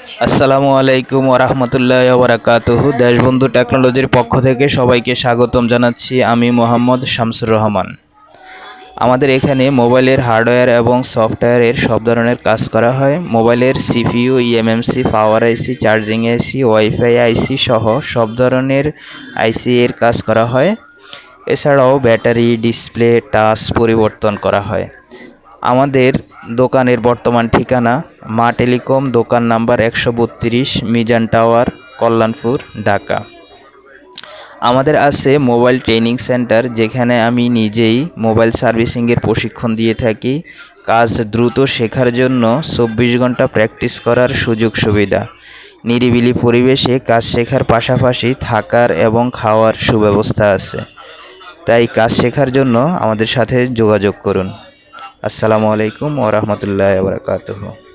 আসসালামু আলাইকুম ওরহমতুল্লাহি ওবরাকাতুহু। দেশবন্ধু টেকনোলজির পক্ষ থেকে সবাইকে স্বাগতম জানাচ্ছি। আমি মোহাম্মদ শামসুর রহমান। আমাদের এখানে মোবাইলের হার্ডওয়্যার এবং সফটওয়্যারের সব ধরনের কাজ করা হয়। মোবাইলের সিপিইউ, ইএমএমসি, পাওয়ার আইসি, চার্জিং আইসি, ওয়াইফাই আইসি সহ সব ধরনের আইসি এর কাজ করা হয়। এছাড়াও ব্যাটারি, ডিসপ্লে, টাচ পরিবর্তন করা হয়। আমাদের দোকানের বর্তমান ঠিকানা মা টেলিকম, দোকান নাম্বার 132, মিজান টাওয়ার, কল্যাণপুর, ঢাকা। আমাদের আছে মোবাইল ট্রেনিং সেন্টার, যেখানে আমি নিজেই মোবাইল সার্ভিসিংয়ের প্রশিক্ষণ দিয়ে থাকি। কাজ দ্রুত শেখার জন্য 24 ঘন্টা প্র্যাকটিস করার সুযোগ সুবিধা। নিরিবিলি পরিবেশে কাজ শেখার পাশাপাশি থাকার এবং খাওয়ার সুব্যবস্থা আছে। তাই কাজ শেখার জন্য আমাদের সাথে যোগাযোগ করুন। আসসালামু আলাইকুম ওয়া রাহমাতুল্লাহি ওয়া বারাকাতুহু।